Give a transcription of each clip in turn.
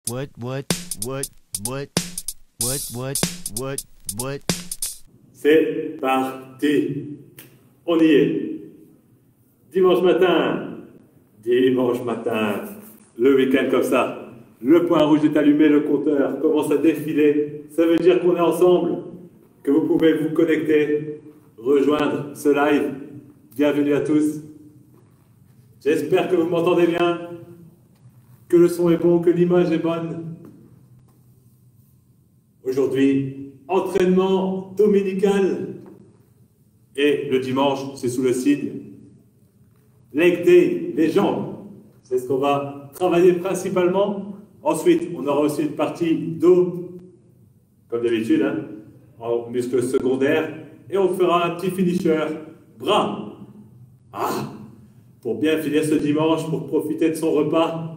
What, what, what, what, what, what, what, what? C'est parti. On y est. Dimanche matin, le week-end comme ça. Le point rouge est allumé, le compteur commence à défiler. Ça veut dire qu'on est ensemble, que vous pouvez vous connecter, rejoindre ce live. Bienvenue à tous. J'espère que vous m'entendez bien, que le son est bon, que l'image est bonne. Aujourd'hui, entraînement dominical. Et le dimanche, c'est sous le signe leg day, les jambes. C'est ce qu'on va travailler principalement. Ensuite, on aura aussi une partie dos, comme d'habitude, hein, en muscles secondaires. Et on fera un petit finisher, bras. Pour bien finir ce dimanche, pour profiter de son repas.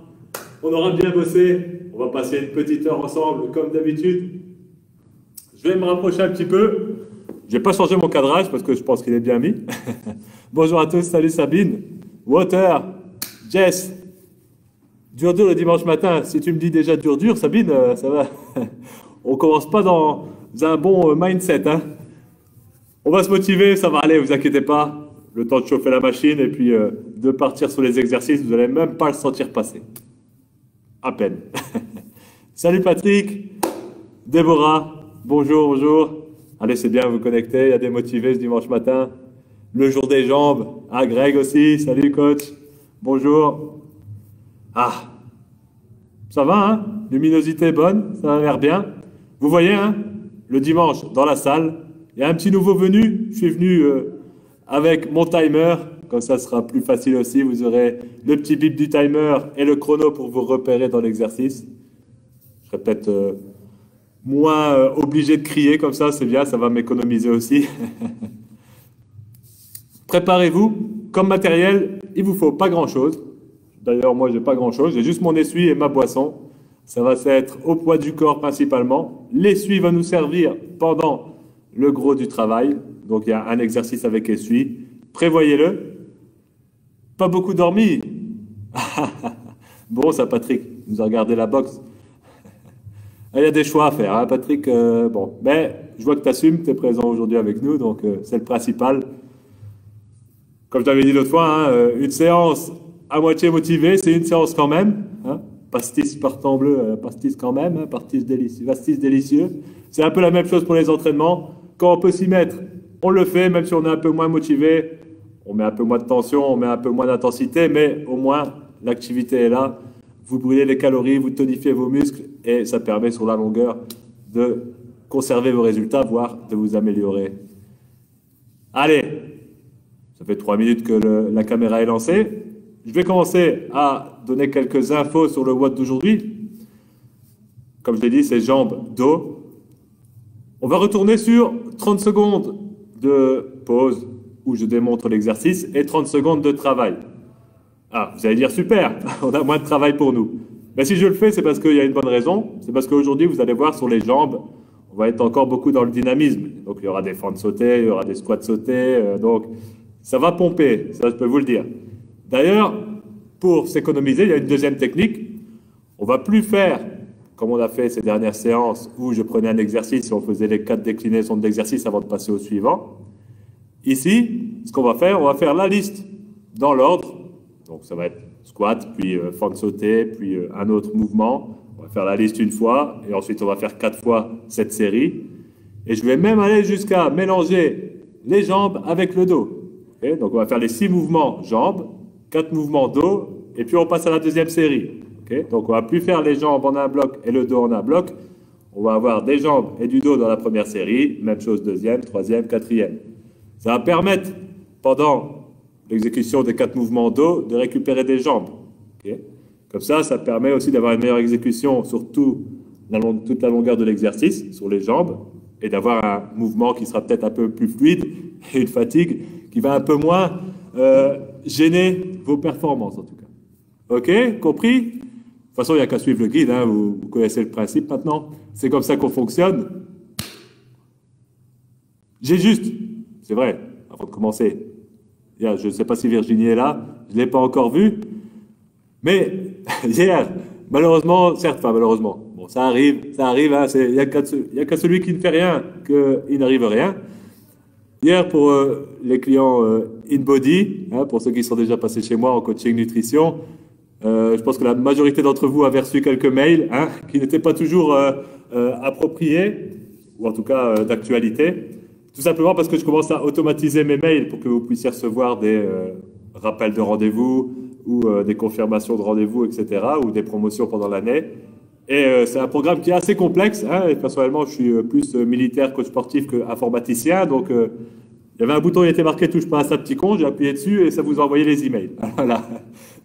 On aura bien bossé. On va passer une petite heure ensemble, comme d'habitude. Je vais me rapprocher un petit peu. Je n'ai pas changé mon cadrage parce que je pense qu'il est bien mis. Bonjour à tous, salut Sabine, Water, Jess. Dur le dimanche matin. Si tu me dis déjà dur, Sabine, ça va. On commence pas dans un bon mindset. Hein. On va se motiver, ça va aller, vous inquiétez pas. Le temps de chauffer la machine et puis de partir sur les exercices, vous n'allez même pas le sentir passer. À peine. Salut Patrick, Déborah. Bonjour, bonjour. Allez, c'est bien, vous connecter. Il y a des motivés ce dimanche matin. Le jour des jambes. Ah, Greg aussi. Salut, coach. Bonjour. Ah, ça va, hein? Luminosité bonne, ça a l'air bien. Vous voyez, hein? Le dimanche, dans la salle, il y a un petit nouveau venu. Je suis venu avec mon timer. Comme ça sera plus facile aussi. Vous aurez le petit bip du timer et le chrono pour vous repérer dans l'exercice. Je serai peut-être... moins obligé de crier comme ça, c'est bien, ça va m'économiser aussi. Préparez-vous, comme matériel, il vous faut pas grand-chose. D'ailleurs, moi, j'ai pas grand-chose, j'ai juste mon essuie et ma boisson. Ça va être au poids du corps principalement. L'essuie va nous servir pendant le gros du travail. Donc, il y a un exercice avec essuie. Prévoyez-le. Pas beaucoup dormi. Bon, ça, Patrick, nous a regardé la boxe. Il y a des choix à faire, hein, Patrick. Bon, mais je vois que tu assumes, tu es présent aujourd'hui avec nous, donc c'est le principal. Comme je t'avais dit l'autre fois, hein, une séance à moitié motivée, c'est une séance quand même. Hein, pastis par temps bleu, pastis quand même, hein, pastis délicieux. C'est un peu la même chose pour les entraînements. Quand on peut s'y mettre, on le fait, même si on est un peu moins motivé. On met un peu moins de tension, on met un peu moins d'intensité, mais au moins l'activité est là. Vous brûlez les calories, vous tonifiez vos muscles et ça permet sur la longueur de conserver vos résultats, voire de vous améliorer. Allez, ça fait 3 minutes que la caméra est lancée. Je vais commencer à donner quelques infos sur le WOD d'aujourd'hui. Comme je l'ai dit, c'est jambes, dos. On va retourner sur 30 secondes de pause où je démontre l'exercice et 30 secondes de travail. Ah, vous allez dire super, on a moins de travail pour nous. Mais si je le fais, c'est parce qu'il y a une bonne raison. C'est parce qu'aujourd'hui, vous allez voir sur les jambes, on va être encore beaucoup dans le dynamisme. Donc, il y aura des fentes sautées, il y aura des squats sautés. Donc, ça va pomper, ça je peux vous le dire. D'ailleurs, pour s'économiser, il y a une deuxième technique. On va plus faire, comme on a fait ces dernières séances, où je prenais un exercice et on faisait les 4 déclinaisons de l'exercice avant de passer au suivant. Ici, ce qu'on va faire la liste dans l'ordre. Donc, ça va être squat, puis fente sautée, puis un autre mouvement. On va faire la liste une fois, et ensuite, on va faire 4 fois cette série. Et je vais même aller jusqu'à mélanger les jambes avec le dos. Okay? Donc, on va faire les 6 mouvements jambes, 4 mouvements dos, et puis on passe à la deuxième série. Okay? Donc, on ne va plus faire les jambes en un bloc et le dos en un bloc. On va avoir des jambes et du dos dans la première série. Même chose, deuxième, troisième, quatrième. Ça va permettre, pendant l'exécution des 4 mouvements dos, de récupérer des jambes. Okay? Comme ça permet aussi d'avoir une meilleure exécution sur toute la longueur de l'exercice, sur les jambes, et d'avoir un mouvement qui sera peut-être un peu plus fluide et une fatigue qui va un peu moins gêner vos performances, en tout cas. OK? Compris? De toute façon, il n'y a qu'à suivre le guide, hein, vous connaissez le principe maintenant. C'est comme ça qu'on fonctionne. J'ai juste, c'est vrai, avant de commencer, je ne sais pas si Virginie est là, je ne l'ai pas encore vue, mais hier, malheureusement, certes, enfin malheureusement, bon, ça arrive, hein, il n'y a qu'à celui qui ne fait rien qu'il n'arrive rien. Hier, pour les clients InBody, hein, pour ceux qui sont déjà passés chez moi en coaching nutrition, je pense que la majorité d'entre vous avez reçu quelques mails hein, qui n'étaient pas toujours appropriés, ou en tout cas d'actualité. Tout simplement parce que je commence à automatiser mes mails pour que vous puissiez recevoir des rappels de rendez-vous ou des confirmations de rendez-vous, etc., ou des promotions pendant l'année. Et c'est un programme qui est assez complexe. Hein, et personnellement, je suis plus militaire, coach sportif qu'informaticien. Donc, il y avait un bouton, il était marqué « Touche pas à ça, petit con ». J'ai appuyé dessus et ça vous a envoyé les emails. Voilà.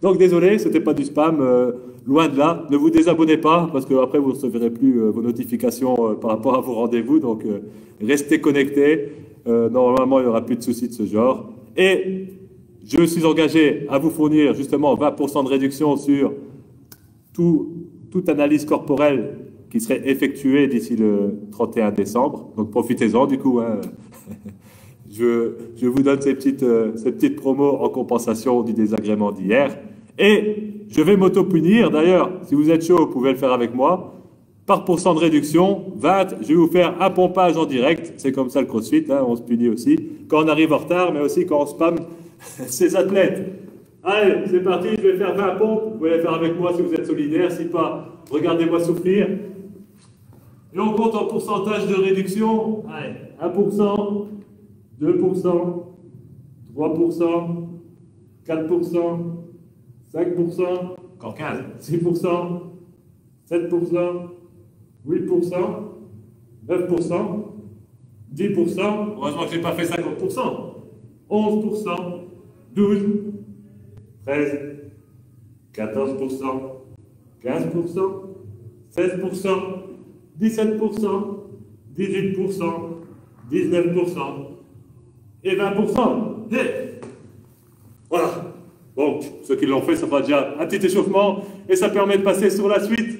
Donc, désolé, ce n'était pas du spam. Loin de là. Ne vous désabonnez pas parce qu'après, vous ne recevrez plus vos notifications par rapport à vos rendez-vous. Donc, restez connectés. Normalement, il n'y aura plus de soucis de ce genre. Et je me suis engagé à vous fournir justement 20% de réduction sur toute analyse corporelle qui serait effectuée d'ici le 31 décembre. Donc profitez-en du coup. Hein. Je vous donne ces petites promos en compensation du désagrément d'hier. Et je vais m'auto-punir. D'ailleurs, si vous êtes chaud, vous pouvez le faire avec moi. Par pourcent de réduction, 20, je vais vous faire un pompage en direct. C'est comme ça le CrossFit, hein, on se punit aussi. Quand on arrive en retard, mais aussi quand on spamme ces athlètes. Allez, c'est parti, je vais faire 20 pompes. Vous pouvez les faire avec moi si vous êtes solidaire. Si pas, regardez-moi souffrir. Et on compte en pourcentage de réduction. Allez, 1%, 2%, 3%, 4%, 5%, encore 15, 6%, 7%, 8%, 9%, 10%. Heureusement que je n'ai pas fait 50%. 11%, 12%, 13%, 14%, 15%, 16%, 17%, 18%, 19% et 20%. Hey, voilà. Bon, ceux qui l'ont fait, ça fera déjà un petit échauffement et ça permet de passer sur la suite.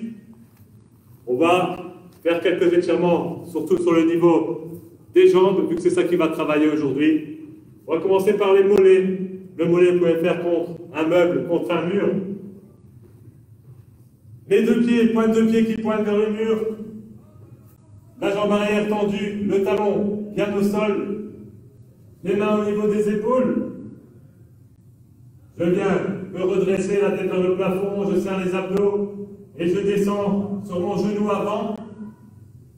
On va faire quelques étirements, surtout sur le niveau des jambes, vu que c'est ça qui va travailler aujourd'hui. On va commencer par les mollets. Le mollet, vous pouvez le faire contre un meuble, contre un mur. Les deux pieds, pointe de pied qui pointent vers le mur. La jambe arrière tendue, le talon bien au sol. Les mains au niveau des épaules. Je viens me redresser la tête vers le plafond, je serre les abdos et je descends sur mon genou avant,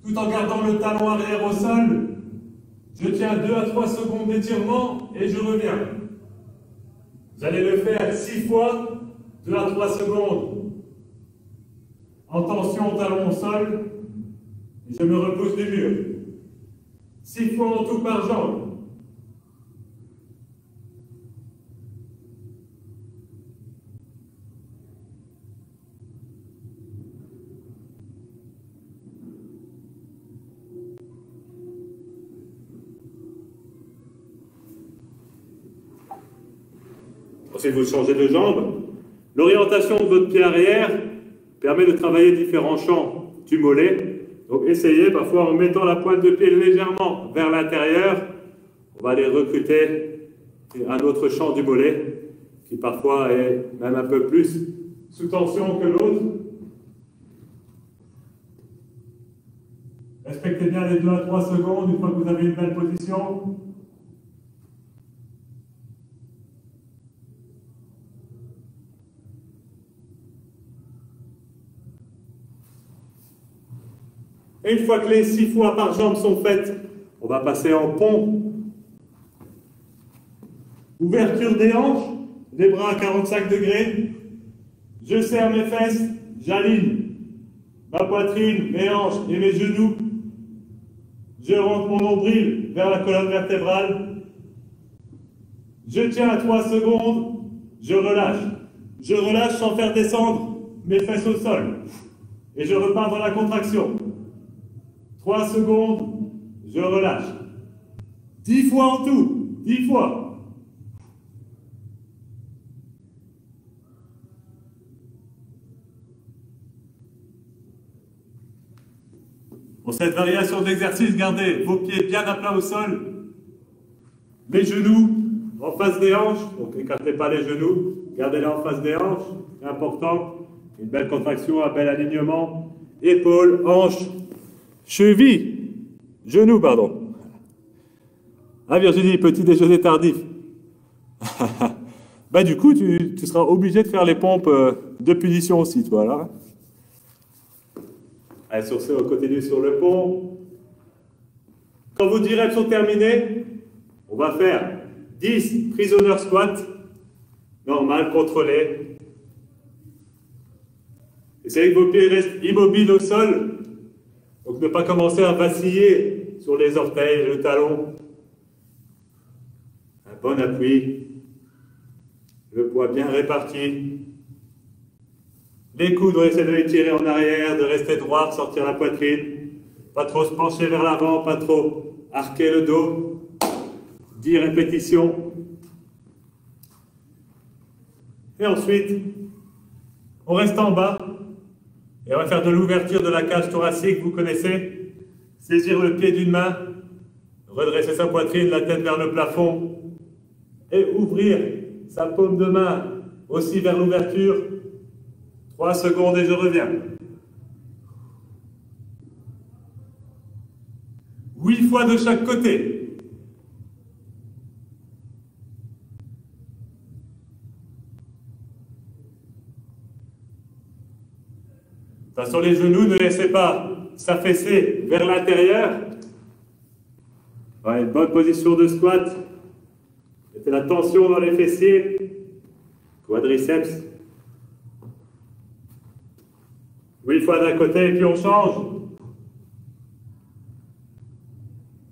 tout en gardant le talon arrière au sol. Je tiens 2 à 3 secondes d'étirement et je reviens. Vous allez le faire 6 fois, 2 à 3 secondes en tension talon au sol et je me repousse du mur. 6 fois en tout par jambe. Ensuite, vous changez de jambe. L'orientation de votre pied arrière permet de travailler différents champs du mollet. Donc, essayez parfois en mettant la pointe de pied légèrement vers l'intérieur. On va aller recruter un autre champ du mollet qui parfois est même un peu plus sous tension que l'autre. Respectez bien les 2 à 3 secondes une fois que vous avez une belle position. Et une fois que les 6 fois par jambe sont faites, on va passer en pont. Ouverture des hanches, les bras à 45 degrés. Je serre mes fesses, j'aligne ma poitrine, mes hanches et mes genoux. Je rentre mon nombril vers la colonne vertébrale. Je tiens à 3 secondes, je relâche. Je relâche sans faire descendre mes fesses au sol. Et je repars dans la contraction. 3 secondes, je relâche. 10 fois en tout, 10 fois. Pour cette variation d'exercice, gardez vos pieds bien à plat au sol, les genoux en face des hanches, donc n'écartez pas les genoux, gardez-les en face des hanches, c'est important. Une belle contraction, un bel alignement. Épaules, hanches, chevilles, genoux, pardon. Ah Virginie, petit déjeuner tardif. Bah du coup, tu seras obligé de faire les pompes de punition aussi, toi, là. Allez, sur ce, on continue sur le pont. Quand vos 10 reps sont terminés, on va faire 10 prisoner squats, normal, contrôlé. Essayez que vos pieds restent immobiles au sol, donc ne pas commencer à vaciller sur les orteils, le talon. Un bon appui, le poids bien réparti. Les coudes, on essaie de les tirer en arrière, de rester droit, de sortir la poitrine. Pas trop se pencher vers l'avant, pas trop arquer le dos. 10 répétitions. Et ensuite, on reste en bas. Et on va faire de l'ouverture de la cage thoracique, vous connaissez. Saisir le pied d'une main, redresser sa poitrine, la tête vers le plafond. Et ouvrir sa paume de main aussi vers l'ouverture. 3 secondes et je reviens. 8 fois de chaque côté. Sur les genoux, ne laissez pas s'affaisser vers l'intérieur. Une bonne position de squat. Mettez la tension dans les fessiers, quadriceps. 8 fois d'un côté et puis on change.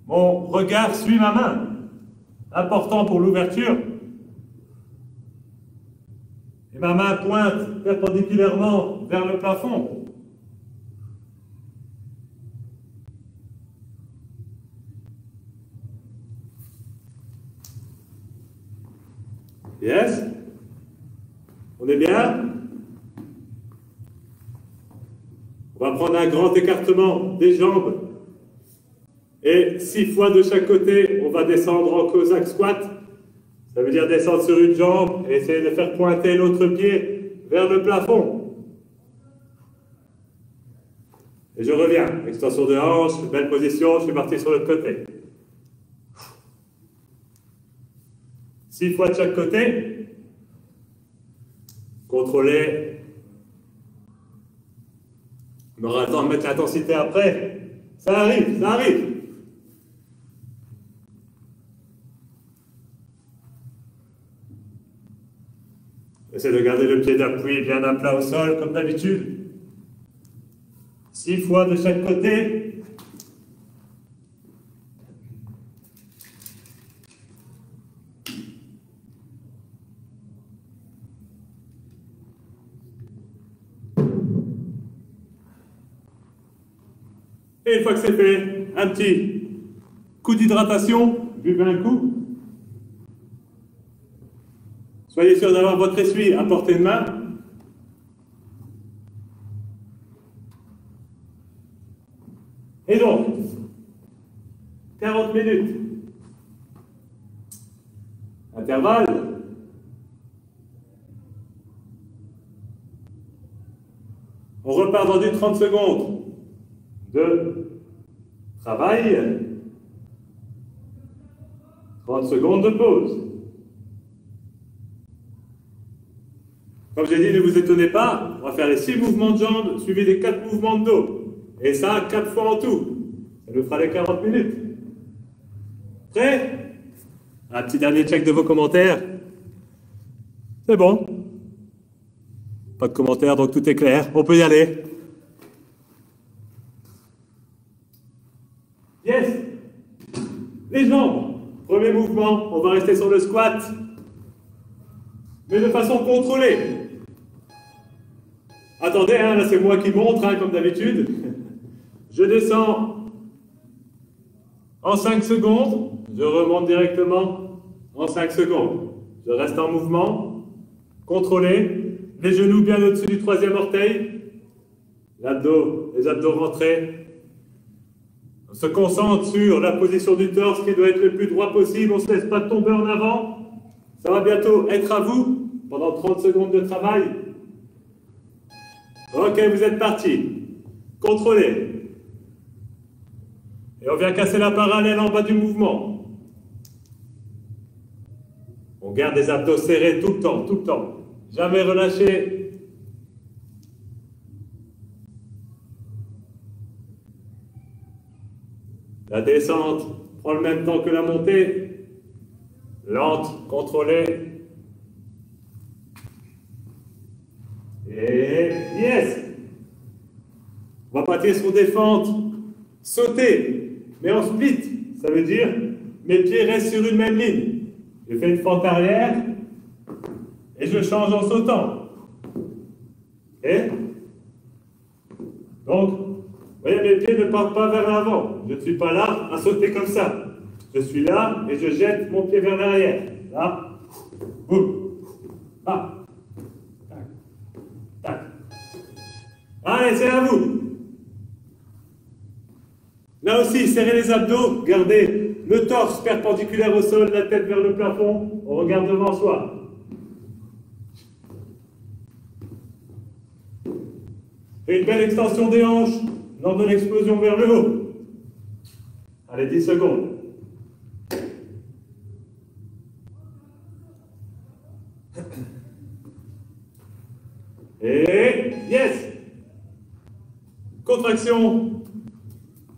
Mon regard suit ma main. Important pour l'ouverture. Et ma main pointe perpendiculairement vers le plafond. Yes? On est bien? On va prendre un grand écartement des jambes. Et 6 fois de chaque côté, on va descendre en Cossack squat. Ça veut dire descendre sur une jambe et essayer de faire pointer l'autre pied vers le plafond. Et je reviens. Extension de hanche, belle position, je suis parti sur l'autre côté. 6 fois de chaque côté. Contrôlez. On aura le temps de mettre l'intensité après. Ça arrive, ça arrive. Essayez de garder le pied d'appui bien à plat au sol, comme d'habitude. 6 fois de chaque côté. Et une fois que c'est fait, un petit coup d'hydratation, buvez un coup. Soyez sûr d'avoir votre essuie à portée de main. Et donc, 40 minutes. Intervalle. On repart dans une 30 secondes de travail. 30 secondes de pause. Comme j'ai dit, ne vous étonnez pas, on va faire les 6 mouvements de jambes suivis des 4 mouvements de dos. Et ça, 4 fois en tout. Ça nous fera les 40 minutes. Prêt? Un petit dernier check de vos commentaires. C'est bon. Pas de commentaires, donc tout est clair. On peut y aller. Yes. Les jambes. Premier mouvement, on va rester sur le squat. Mais de façon contrôlée. Attendez, hein, là c'est moi qui montre, hein, comme d'habitude. Je descends en 5 secondes. Je remonte directement en 5 secondes. Je reste en mouvement. Contrôlé. Les genoux bien au-dessus du 3e orteil. Les abdos rentrés. On se concentre sur la position du torse qui doit être le plus droit possible. On ne se laisse pas tomber en avant. Ça va bientôt être à vous pendant 30 secondes de travail. Ok, vous êtes parti. Contrôlez. Et on vient casser la parallèle en bas du mouvement. On garde les abdos serrés tout le temps, tout le temps. Jamais relâcher. La descente prend le même temps que la montée. Lente, contrôlée. Et yes! On va partir sur des fentes. Sauter, mais en split. Ça veut dire mes pieds restent sur une même ligne. Je fais une fente arrière et je change en sautant. Ok? Donc, vous voyez, mes pieds ne partent pas vers l'avant. Je ne suis pas là à sauter comme ça. Je suis là et je jette mon pied vers l'arrière. Là. Boum. Ah. Tac. Tac. Allez, c'est à vous. Là aussi, serrez les abdos. Gardez le torse perpendiculaire au sol, la tête vers le plafond. On regarde devant soi. Et une belle extension des hanches lors de l'explosion vers le haut. Allez, 10 secondes. Et yes! Contraction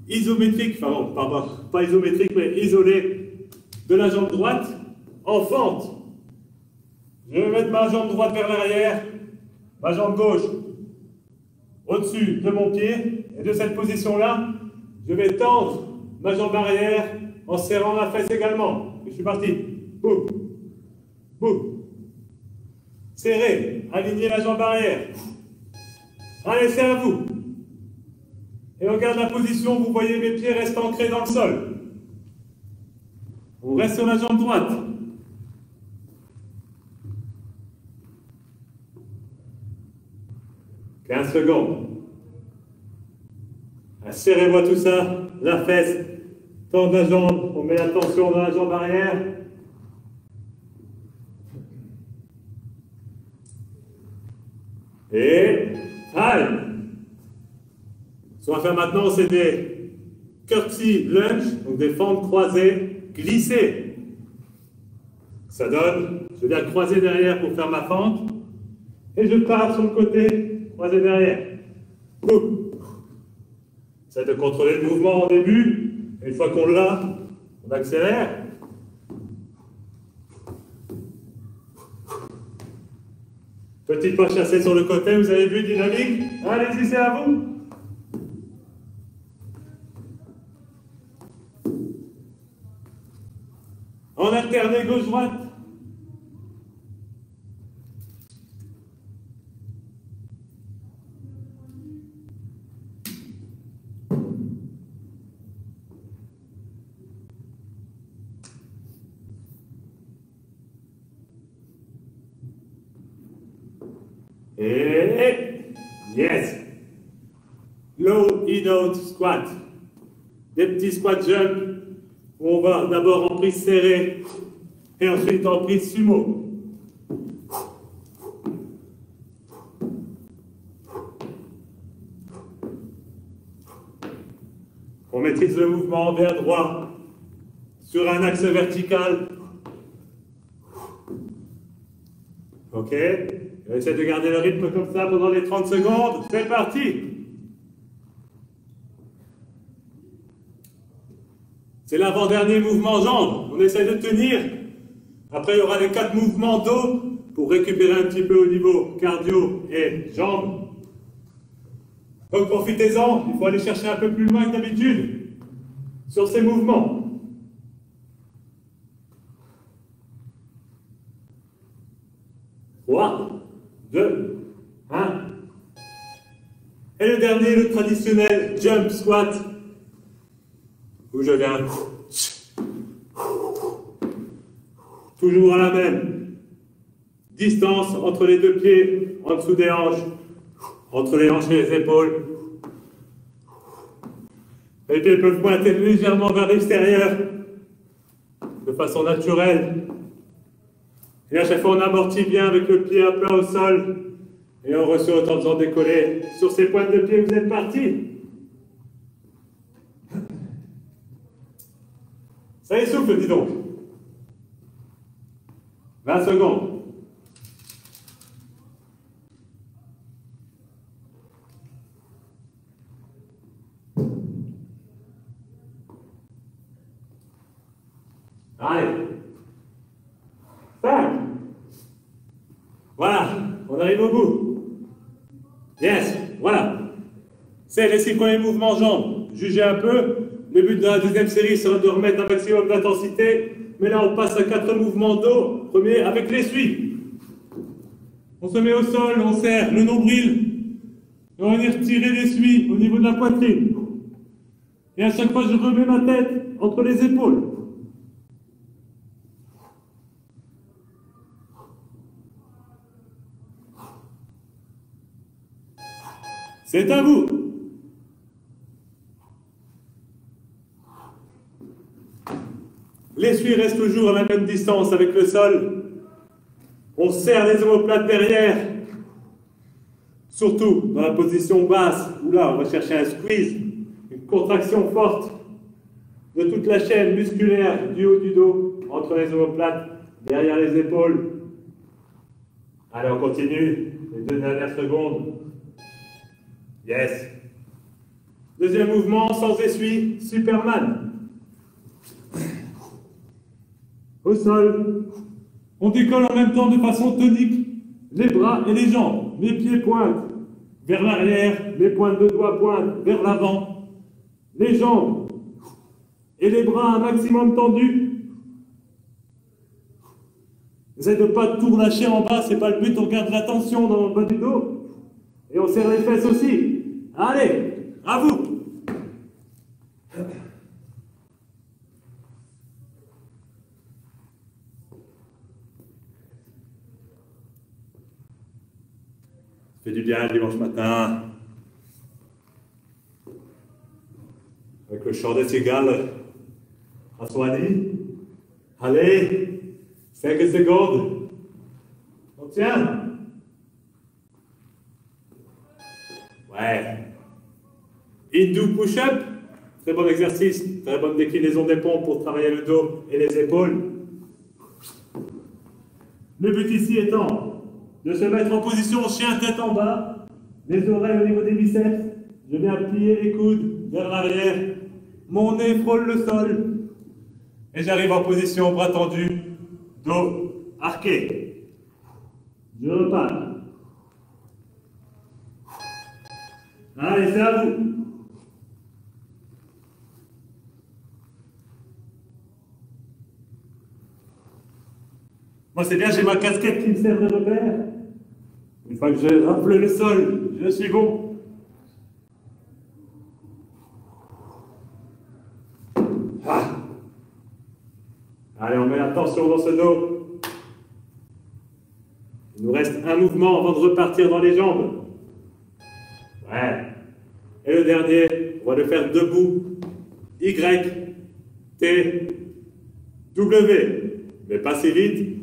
isométrique, enfin pardon, pas isométrique, mais isolée de la jambe droite en fente. Je vais mettre ma jambe droite vers l'arrière, ma jambe gauche au-dessus de mon pied, et de cette position-là, je vais tendre ma jambe arrière en serrant la fesse également. Je suis parti. Boum. Boum. Serrez. Alignez la jambe arrière. Allez, c'est à vous. Et on garde la position, vous voyez mes pieds restent ancrés dans le sol. On reste sur la jambe droite. « 15 secondes. Serrez-moi tout ça, la fesse, tendre la jambe, on met la tension dans la jambe arrière. Et allez. Ce qu'on va faire maintenant, c'est des curtsy lunge, donc des fentes croisées, glissées. Ça donne, je viens croiser derrière pour faire ma fente, et je pars sur le côté, croiser derrière. Boum. Essayez de contrôler le mouvement au début, et une fois qu'on l'a, on accélère. Petit pas chassé sur le côté, vous avez vu, dynamique. Allez-y, c'est à vous. En alterné gauche-droite. Et yes. Low in-out squat. Des petits squat jump où on va d'abord en prise serrée et ensuite en prise sumo. On maîtrise le mouvement vers droit sur un axe vertical. Ok? On essaie de garder le rythme comme ça pendant les 30 secondes. C'est parti! C'est l'avant-dernier mouvement jambes. On essaie de tenir. Après, il y aura les 4 mouvements dos pour récupérer un petit peu au niveau cardio et jambes. Donc profitez-en. Il faut aller chercher un peu plus loin que d'habitude sur ces mouvements. Trois. 2, 1. Et le dernier, le traditionnel jump squat, où je viens toujours à la même distance entre les deux pieds, en dessous des hanches, entre les hanches et les épaules. Les pieds peuvent pointer légèrement vers l'extérieur, de façon naturelle. Et à chaque fois, on amortit bien avec le pied à plat au sol Et on ressaute en faisant décoller sur ses pointes de pied. Vous êtes parti. Ça essouffle, dis donc. 20 secondes. Allez. 5. Voilà, on arrive au bout. Yes, voilà. C'est les 6 premiers mouvements jambes. Jugez un peu. Le but de la deuxième série sera de remettre un maximum d'intensité. Mais là, on passe à 4 mouvements dos. Premier avec l'essuie. On se met au sol, on serre le nombril. Et on va venir tirer l'essuie au niveau de la poitrine. Et à chaque fois, je remets ma tête entre les épaules. C'est à vous. L'essuie reste toujours à la même distance avec le sol. On serre les omoplates derrière. Surtout dans la position basse, où là, on va chercher un squeeze, une contraction forte de toute la chaîne musculaire du haut du dos, entre les omoplates, derrière les épaules. Allez, on continue. Les 2 dernières secondes. Yes. Deuxième mouvement, sans essuie, Superman. Au sol. On décolle en même temps de façon tonique les bras et les jambes. Les pieds pointent vers l'arrière, les pointes de doigts pointent vers l'avant. Les jambes et les bras un maximum tendus. Essayez de ne pas tout relâcher en bas, c'est pas le but, on garde la tension dans le bas du dos. Et on serre les fesses aussi. Allez, à vous. Ça fait du bien le dimanche matin. Avec le chant des cigales. Aswani. Allez, 5 secondes. On tient. Ouais. Hindu push-up, très bon exercice, très bonne déclinaison des pompes pour travailler le dos et les épaules. Le but ici étant de se mettre en position chien tête en bas, les oreilles au niveau des biceps, je viens plier les coudes vers l'arrière, mon nez frôle le sol, et j'arrive en position bras tendus, dos arqué. Je repars. Allez, c'est à vous. Moi, c'est bien, j'ai ma casquette qui me sert de repère. Une fois que j'ai rappelé le sol, je suis bon. Ah. Allez, on met la tension dans ce dos. Il nous reste un mouvement avant de repartir dans les jambes. Ouais. Et le dernier, on va le faire debout. Y, T, W. Mais pas si vite.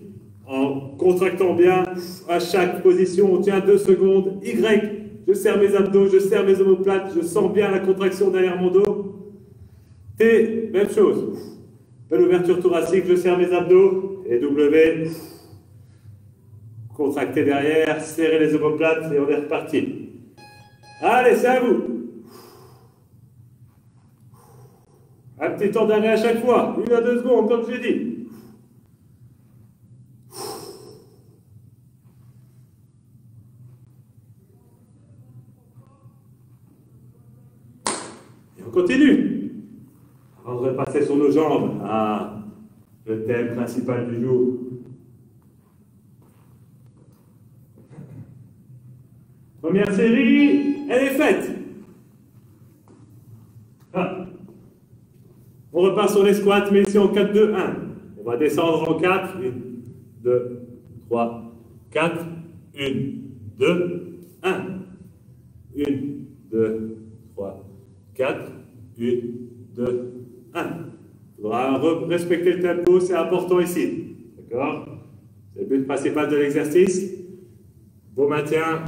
En contractant bien à chaque position, on tient 2 secondes. Y, je serre mes abdos, je serre mes omoplates, je sens bien la contraction derrière mon dos. T, même chose. Belle ouverture thoracique, je serre mes abdos. Et W, contracter derrière, serrer les omoplates et on est reparti. Allez, c'est à vous. Un petit temps d'arrêt à chaque fois, 1 à 2 secondes, comme j'ai dit. Et on continue. Avant de repasser sur nos jambes à le thème principal du jour. Première série, elle est faite. Ah. On repart sur les squats, mais ici en 4, 2, 1. On va descendre en 4. 1, 2, 3, 4. 1, 2, 1. 1, 2, 3, 4. 1, 2, 1. Il faudra respecter le tempo, c'est important ici. D'accord? C'est le but principal de l'exercice. Vos maintiens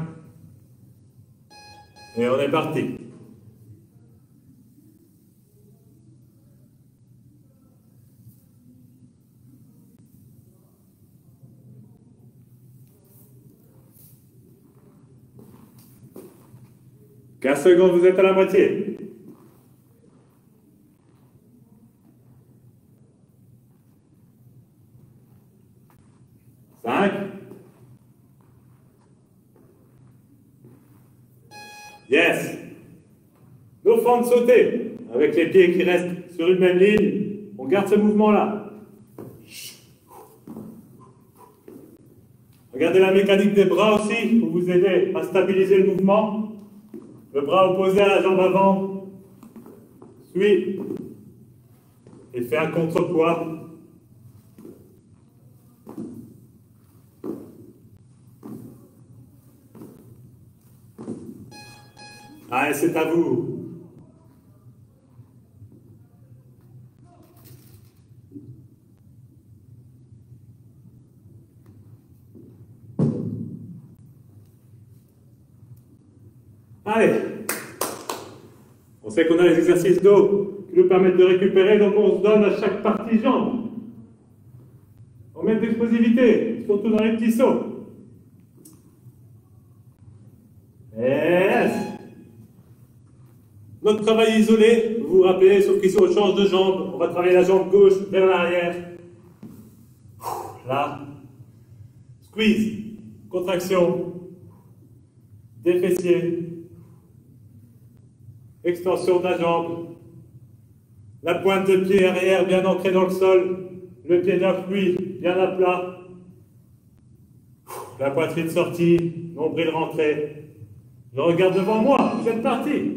Et on est parti. « 15 secondes, vous êtes à la moitié. » 5. Yes. Nos fentes sautées, avec les pieds qui restent sur une même ligne. On garde ce mouvement-là. Regardez la mécanique des bras aussi, pour vous aider à stabiliser le mouvement. Le bras opposé à la jambe avant. Suis. Et fais un contrepoids. Allez, c'est à vous. Allez. On sait qu'on a les exercices d'eau qui nous permettent de récupérer, donc on se donne à chaque partie jambe. On met de l'explosivité, surtout dans les petits sauts. Yes. Notre travail isolé, vous vous rappelez, sauf qu'ici on change de jambe. On va travailler la jambe gauche vers l'arrière. Là. Squeeze. Contraction. Des fessiers. Extension de la jambe. La pointe de pied arrière bien ancrée dans le sol. Le pied neuf, lui, bien à plat. La poitrine sortie. Nombril rentré. Je regarde devant moi. Vous êtes parti.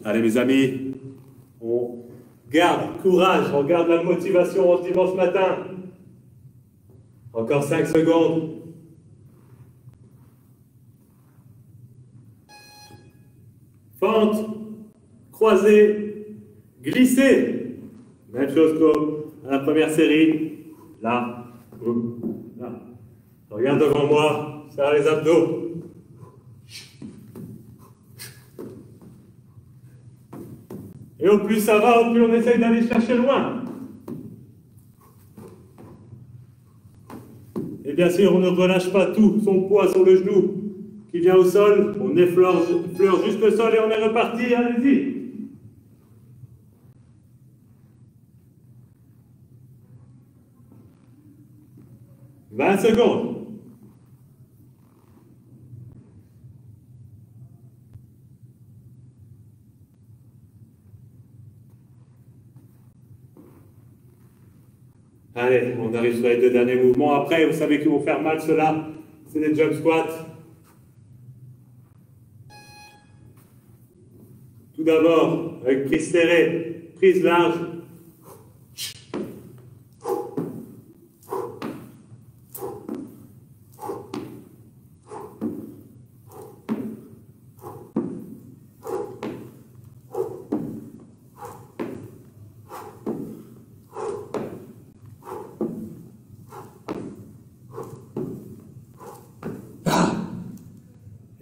Allez mes amis, on garde courage, on garde la motivation ce dimanche matin. Encore 5 secondes. Fente, croisée, glissée. Même chose qu'à la première série. Là, là. Je regarde devant moi, serre les abdos. Et au plus ça va, au plus on essaye d'aller chercher loin. Et bien sûr, on ne relâche pas tout son poids sur le genou qui vient au sol. On effleure juste le sol et on est reparti. Allez-y. « 20 secondes. Allez, on arrive sur les 2 derniers mouvements. Après, vous savez qu'ils vont faire mal, ceux-là. C'est des jump squats. Tout d'abord, avec prise serrée, prise large.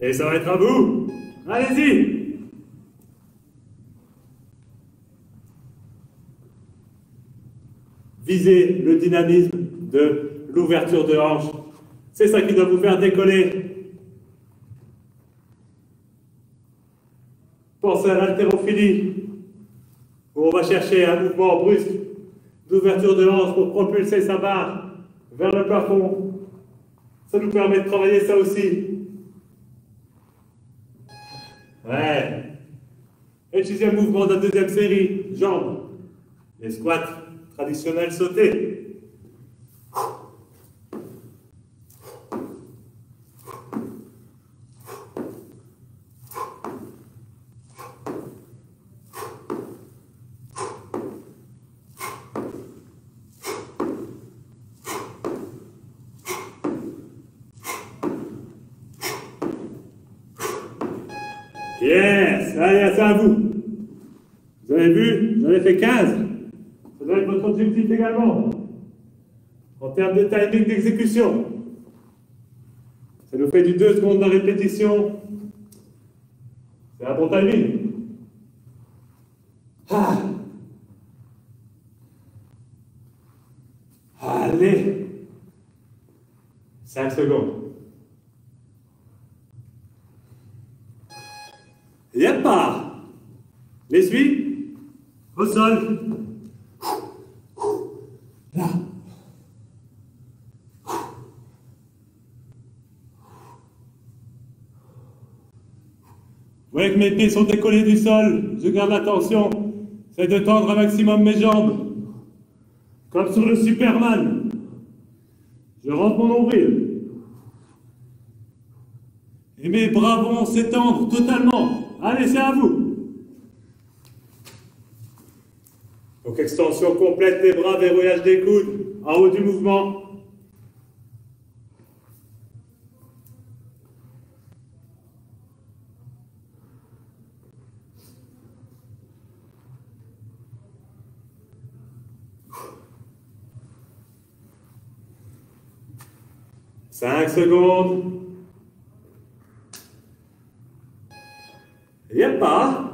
Et ça va être à vous. Allez-y. Visez le dynamisme de l'ouverture de hanche. C'est ça qui doit vous faire décoller. Pensez à l'haltérophilie, où on va chercher un mouvement brusque d'ouverture de hanche pour propulser sa barre vers le plafond. Ça nous permet de travailler ça aussi. Ouais. Et le 6e mouvement de la 2e série, jambes. Les squats traditionnels sautés. Yes! Allez, c'est à vous. Vous avez vu? J'en ai fait 15. Ça doit être votre objectif également. En termes de timing d'exécution. Ça nous fait du 2 secondes de répétition. C'est un bon timing. Ah. Allez. 5 secondes. Yeppa. L'essuie. Au sol. Là. Vous voyez que mes pieds sont décollés du sol. Je garde la tension. C'est de tendre un maximum mes jambes. Comme sur le Superman. Je rentre mon nombril. Et mes bras vont s'étendre totalement. Allez, c'est à vous. Donc extension complète des bras, verrouillage des coudes, en haut du mouvement. Cinq secondes. Yeppa.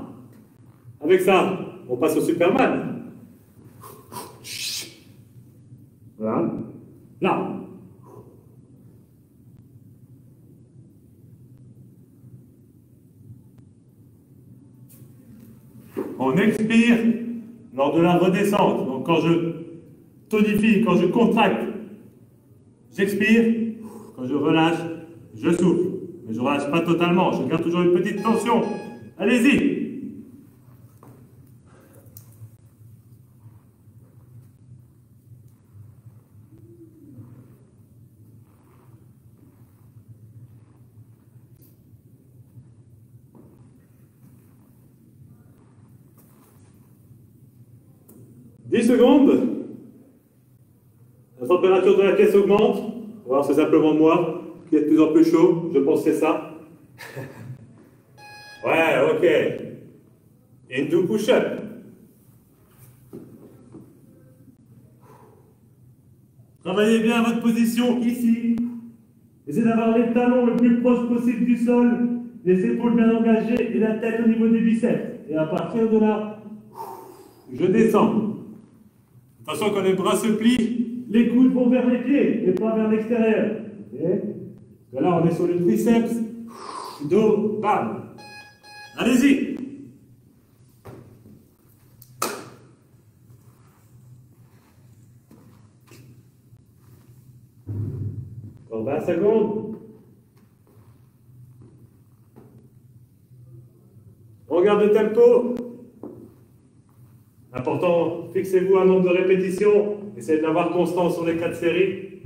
Avec ça, on passe au Superman. Voilà. Là. On expire lors de la redescente. Donc quand je tonifie, quand je contracte, j'expire. Quand je relâche, je souffle. Mais je ne relâche pas totalement. Je garde toujours une petite tension. Allez-y. Secondes. La température de la pièce augmente. On va voir, c'est simplement moi qui est de plus en plus chaud. Je pense que c'est ça. Ouais, ok. Into push-up. Travaillez bien votre position ici. Essayez d'avoir les talons le plus proche possible du sol, les épaules bien engagées et la tête au niveau des biceps. Et à partir de là, je descends. Attention, quand les bras se plient, les coudes vont vers les pieds et pas vers l'extérieur. Okay. Là, on est sur le triceps, dos, bam. Allez-y. Encore 20 secondes. On regarde le tempo. Important, fixez-vous un nombre de répétitions. Essayez d'avoir constant sur les 4 séries.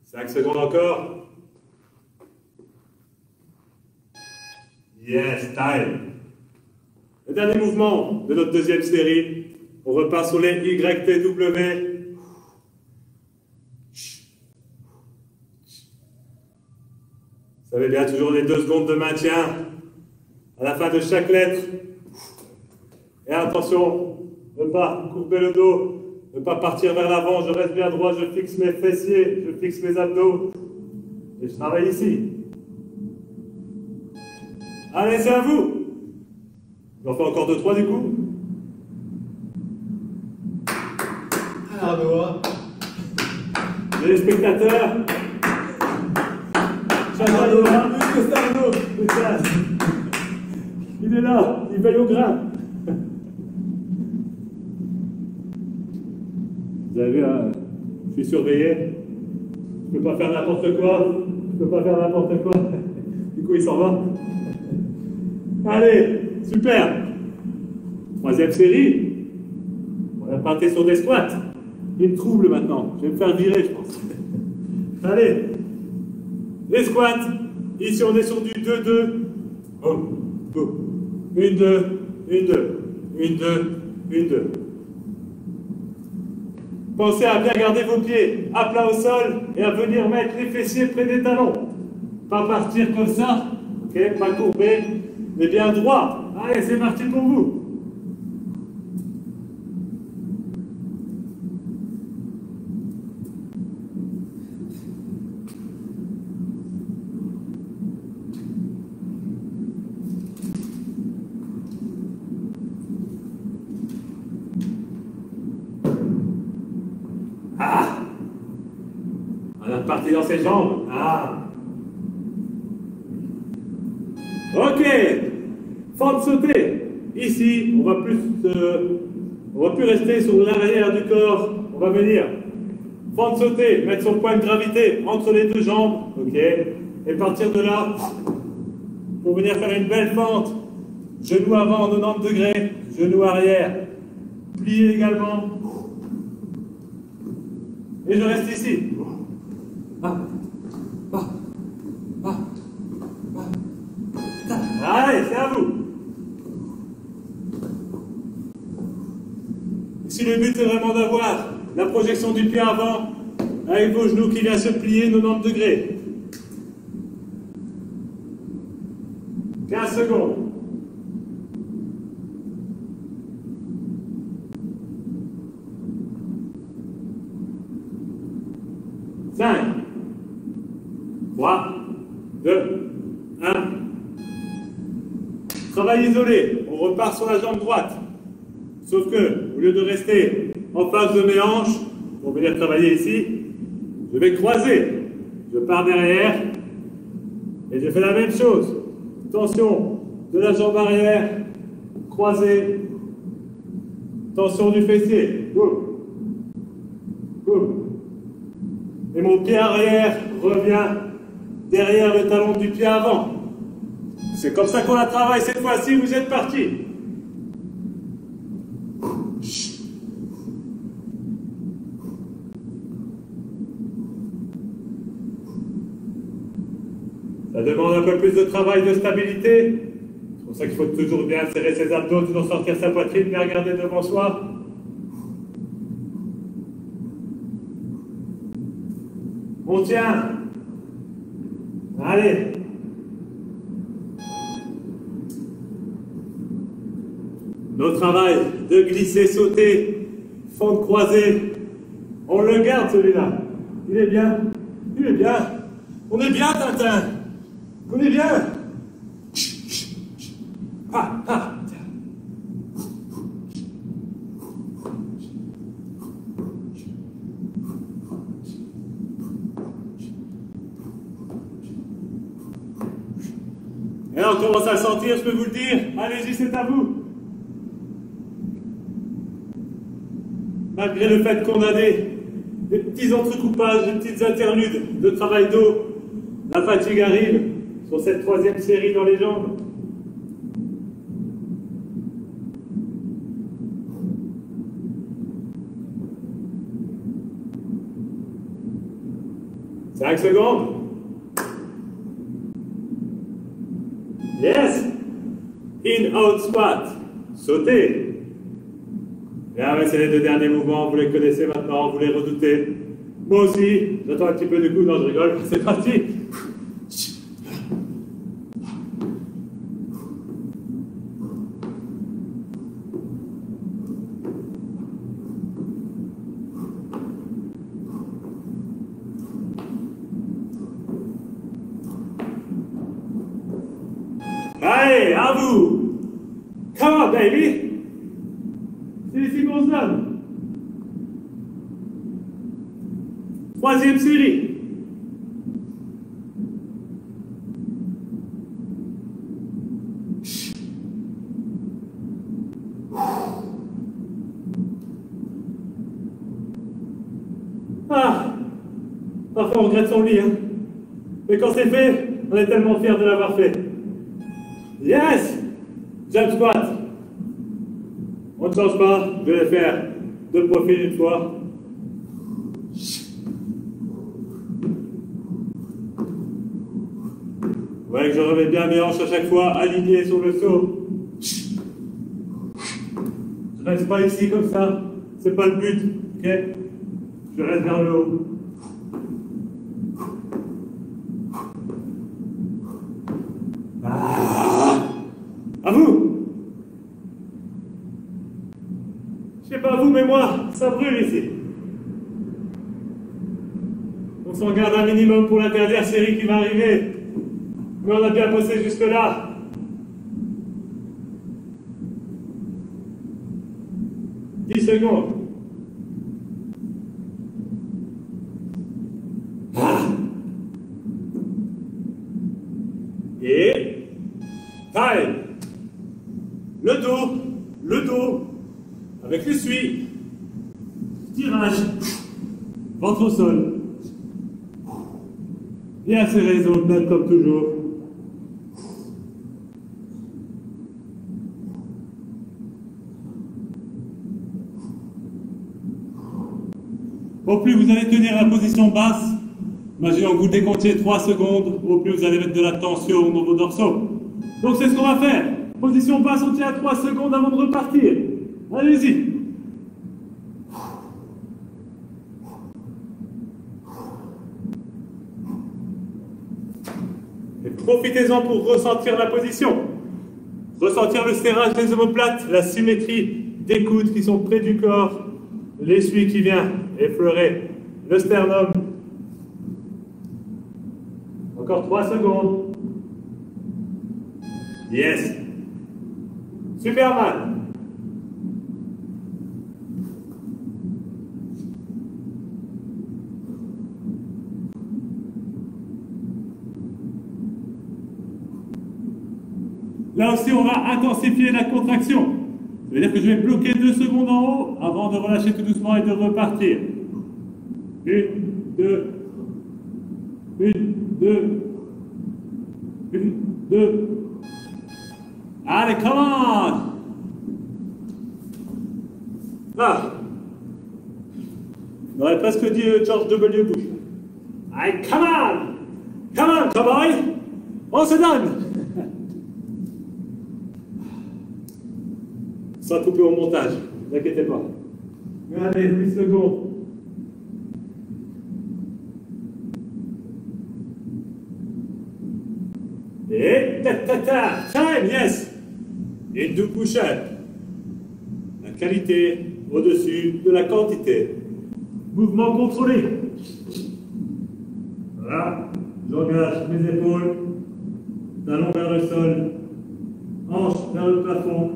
5 secondes encore. Yes, time. Le dernier mouvement de notre deuxième série. On repart sur les YTW. Vous savez bien, toujours les 2 secondes de maintien à la fin de chaque lettre. Et attention, ne pas courber le dos, ne pas partir vers l'avant, je reste bien droit, je fixe mes fessiers, je fixe mes abdos, et je travaille ici. Allez, c'est à vous. J'en fais encore 2-3 du coup. Arnaud. Les spectateurs. Arnaud, Il est là, il veille au grain. Vous avez vu, hein, je suis surveillé. Je ne peux pas faire n'importe quoi. Je ne peux pas faire n'importe quoi. Du coup, il s'en va. Allez, super. 3e série. On va partir sur des squats. Il me trouble maintenant. Je vais me faire virer, je pense. Allez. Les squats. Ici, on est sur du 2-2. Oh, go. 1, 2, 1, 2. 1, 2, 1, 2. Pensez à bien garder vos pieds à plat au sol et à venir mettre les fessiers près des talons. Pas partir comme ça, Ok, pas courbé, mais bien droit. Allez, c'est parti pour vous. Ah! On est parti dans ses jambes. Ah! Ok, forme sautée. Ici, on va plus rester sur l'arrière du corps. On va venir. Forme sautée, mettre son point de gravité entre les deux jambes. Ok. Et partir de là, pour venir faire une belle fente. Genou avant 90 degrés, genou arrière. Plié également. Et je reste ici. Ah. Ah. Ah. Allez, c'est à vous. Ici, le but est vraiment d'avoir la projection du pied avant avec vos genoux qui viennent se plier 90 degrés. 15 secondes. Cinq, 3, 2, 1. Travail isolé, on repart sur la jambe droite. Sauf que, au lieu de rester en face de mes hanches, pour venir travailler ici, je vais croiser. Je pars derrière et je fais la même chose. Tension de la jambe arrière, croisée. Tension du fessier. Boum. Boum. Et mon pied arrière revient derrière le talon du pied avant. C'est comme ça qu'on la travaille cette fois-ci, vous êtes partis. Ça demande un peu plus de travail de stabilité. C'est pour ça qu'il faut toujours bien serrer ses abdos, toujours sortir sa poitrine, bien regarder devant soi. On tient. Allez. Notre travail de glisser, sauter, fente croisée, on le garde celui-là. Il est bien. Il est bien. On est bien, Tintin. On est bien. Ah, ah. Et là, on commence à le sentir, je peux vous le dire. Allez-y, c'est à vous. Malgré le fait qu'on a des petits entrecoupages, des petites interludes de travail d'eau, la fatigue arrive sur cette troisième série dans les jambes. Cinq secondes. Yes. In, out, squat. Sauter. Et ouais, c'est les deux derniers mouvements, vous les connaissez maintenant, vous les redoutez. Moi aussi, j'attends un petit peu de coup, non je rigole, c'est parti. Allez, à vous. Come on, baby. C'est ici qu'on se donne. Troisième série. Ah, parfois on regrette son lit, hein. Mais quand c'est fait, on est tellement fiers de l'avoir fait. Yes! Jump squat. On ne change pas, je vais le faire de profil une fois. Vous voyez que je remets bien mes hanches à chaque fois, alignées sur le saut. Je reste pas ici comme ça, c'est pas le but, ok? Je reste vers le haut. Je sais pas vous, mais moi, ça brûle ici. On s'en garde un minimum pour la dernière série qui va arriver. Mais on a bien bossé jusque-là. « 10 secondes. Ah. Et... time. Le dos, avec l'essuie. Tirage. Ventre au sol. Bien serré les autres, comme toujours. Au plus vous allez tenir la position basse, imaginons que vous décomptiez 3 secondes, au plus vous allez mettre de la tension dans vos dorsaux. Donc c'est ce qu'on va faire. Position basse, on tient à 3 secondes avant de repartir. Allez-y. Et profitez-en pour ressentir la position. Ressentir le serrage des omoplates, la symétrie des coudes qui sont près du corps, l'essuie qui vient effleurer le sternum. Encore 3 secondes. Yes. Superman. Là aussi, on va intensifier la contraction. Ça veut dire que je vais bloquer 2 secondes en haut avant de relâcher tout doucement et de repartir. 1, 2, 1, 2, 1, 2. Allez, come on! Ah! On aurait presque dit George W. Bush. Allez, come on! Come on, cowboy! On se donne! Ça sera coupé au montage, ne vous inquiétez pas. Allez, 8 secondes. Et time, yes! Et une double push-up. La qualité au-dessus de la quantité. Mouvement contrôlé. Voilà. J'engage mes épaules. Talons vers le sol. Hanches vers le plafond.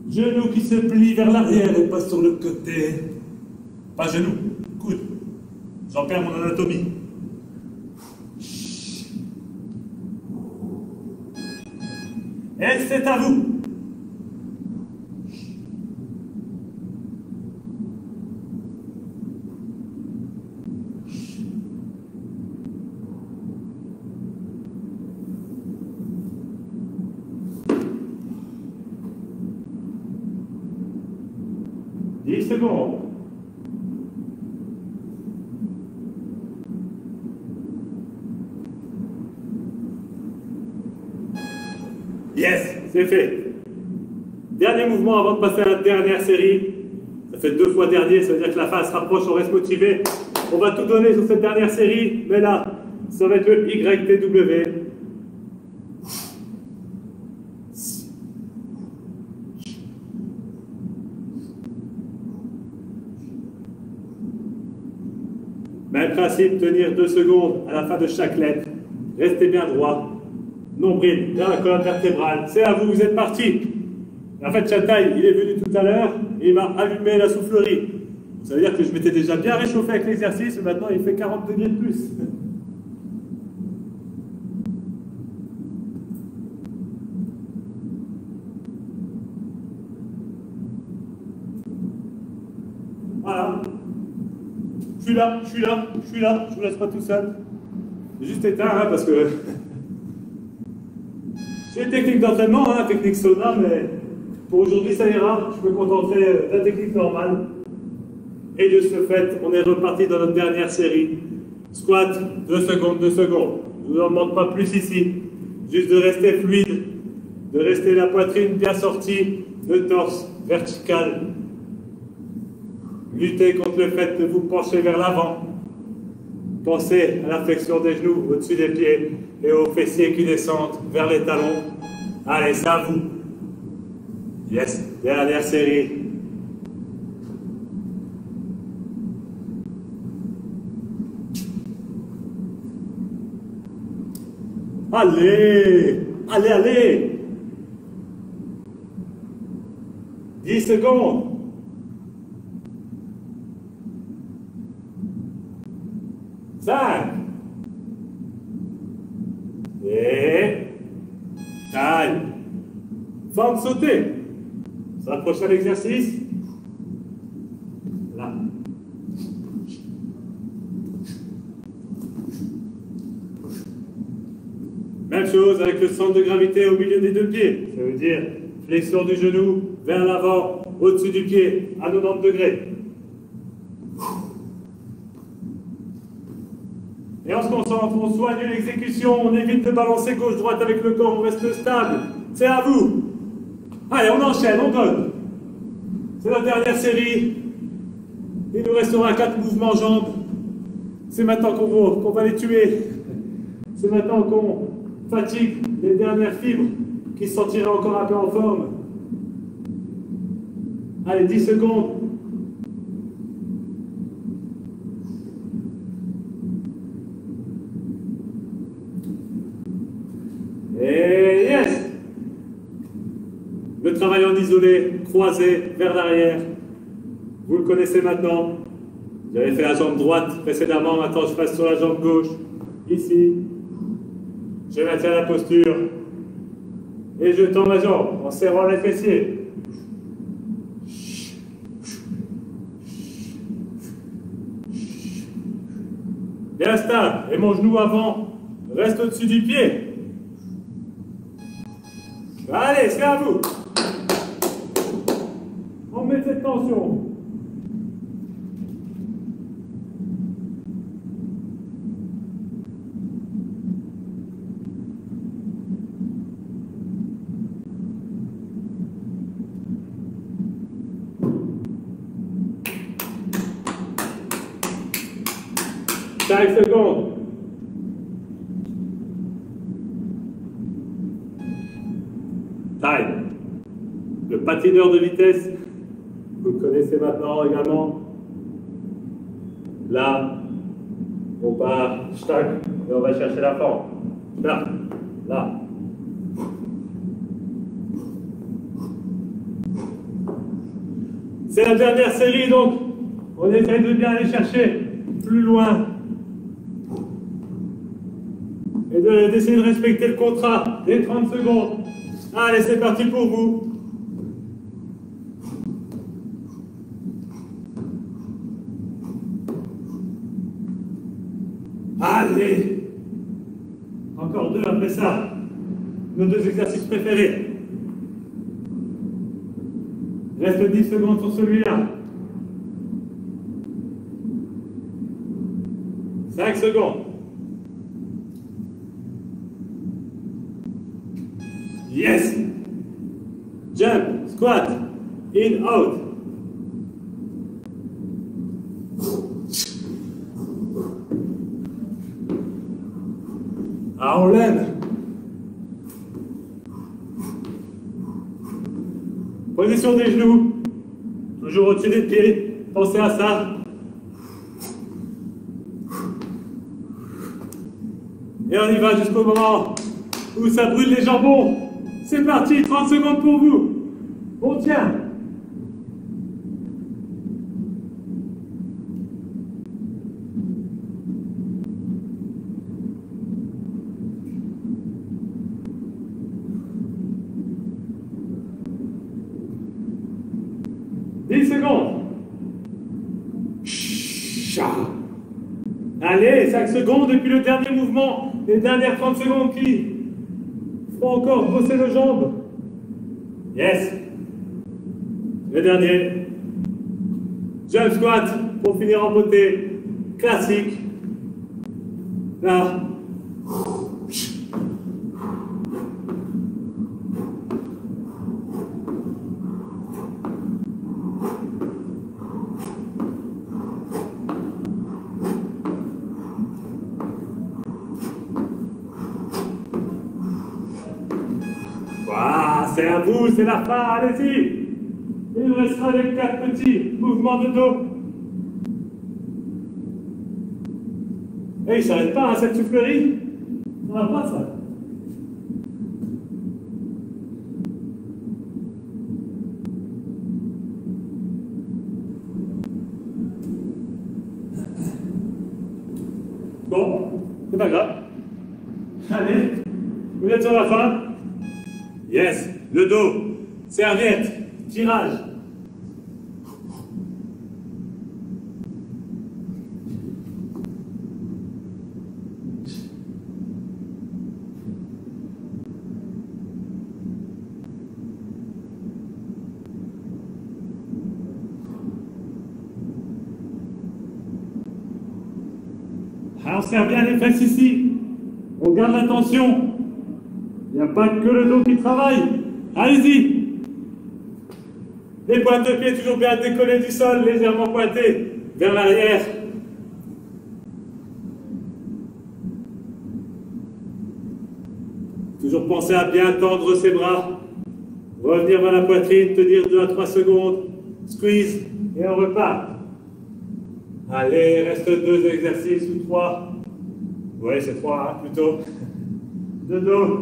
Genoux qui se plient vers l'arrière et pas sur le côté. Pas genoux, coude. J'en perds mon anatomie. Et c'est à vous. Secondes. Yes, c'est fait. Dernier mouvement avant de passer à la dernière série. Ça fait 2 fois dernier, ça veut dire que la phase se rapproche, on reste motivé. On va tout donner sur cette dernière série, mais là, ça va être le YTW. Même principe, tenir 2 secondes à la fin de chaque lettre. Restez bien droit. Nombril, bien la colonne vertébrale. C'est à vous, vous êtes parti. En fait, Chataï, il est venu tout à l'heure et il m'a allumé la soufflerie. Ça veut dire que je m'étais déjà bien réchauffé avec l'exercice, mais maintenant il fait 40 degrés de plus. Voilà. Je suis là, je vous laisse pas tout seul. J'ai juste éteint, hein, parce que j'ai une technique d'entraînement, hein, technique sauna, mais pour aujourd'hui ça ira. Je me contenterai de la technique normale. Et de ce fait, on est reparti dans notre dernière série. Squat, 2 secondes, 2 secondes. Je ne vous en demande pas plus ici. Juste de rester fluide, de rester la poitrine bien sortie, le torse vertical. Luttez contre le fait de vous pencher vers l'avant. Pensez à la flexion des genoux au-dessus des pieds et aux fessiers qui descendent vers les talons. Allez, c'est à vous. Yes, dernière série. Allez! Allez, allez! 10 secondes. 5. Et... Taille. Fin de sauter. Ça prochain exercice. Là. Même chose avec le centre de gravité au milieu des deux pieds. Ça veut dire flexion du genou vers l'avant, au-dessus du pied, à 90 degrés. Et on se concentre, on soigne l'exécution, on évite de balancer gauche-droite avec le corps, on reste stable. C'est à vous. Allez, on enchaîne, on donne. C'est la dernière série. Il nous restera 4 mouvements jambes. C'est maintenant qu'on va les tuer. C'est maintenant qu'on fatigue les dernières fibres qui se sentiraient encore un peu en forme. Allez, 10 secondes. Et yes! Le travail en isolé, croisé, vers l'arrière. Vous le connaissez maintenant. J'avais fait la jambe droite précédemment, maintenant je passe sur la jambe gauche. Ici. Je maintiens la posture. Et je tends ma jambe en serrant les fessiers. Bien stable. Et mon genou avant reste au-dessus du pied. Allez, c'est à vous. On met cette tension. Cinq secondes. Time. Le patineur de vitesse, vous le connaissez maintenant également. Là, on part, stack, et on va chercher la forme. Là, là. C'est la dernière série, donc on essaie de bien aller chercher plus loin. Et d'essayer de respecter le contrat des 30 secondes. Allez, c'est parti pour vous. Allez. Encore 2 après ça. Nos 2 exercices préférés. Reste 10 secondes sur celui-là. 5 secondes. Yes! Jump, squat, in, out. Ah, on lève. Position des genoux. Toujours au-dessus des pieds. Pensez à ça. Et on y va jusqu'au moment où ça brûle les jambons. C'est parti, 30 secondes pour vous. On tient. Allez, 5 secondes, et puis le dernier mouvement, les dernières 30 secondes qui font encore bosser nos jambes. Yes. Le dernier. Jump squat pour finir en beauté. Classique. Là. C'est à vous, c'est la fin, allez-y. Il nous restera les 4 petits mouvements de dos. Et il ne s'arrête pas à cette soufflerie. On n'a pas ça. Bon, c'est pas grave. Allez, vous êtes sur la fin. Yes, le dos, serviette, tirage. On serre bien les fesses ici. On garde la tension. Il n'y a pas que le dos qui travaille. Allez-y. Les pointes de pied toujours bien décollées du sol, légèrement pointées vers l'arrière. Toujours penser à bien tendre ses bras. Revenir vers la poitrine, tenir 2 à 3 secondes. Squeeze et on repart. Allez, reste 2 exercices ou 3. Ouais, c'est 3, hein, plutôt. De dos.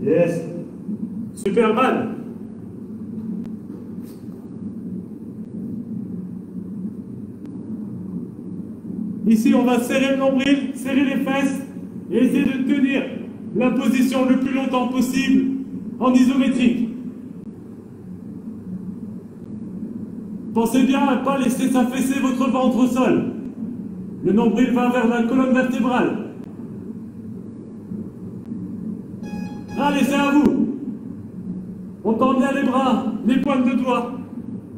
Yes. Superman. Ici, on va serrer le nombril, serrer les fesses et essayer de tenir la position le plus longtemps possible en isométrique. Pensez bien à ne pas laisser s'affaisser votre ventre au sol. Le nombril va vers la colonne vertébrale. Allez, c'est à vous. On tend bien les bras, les pointes de doigts,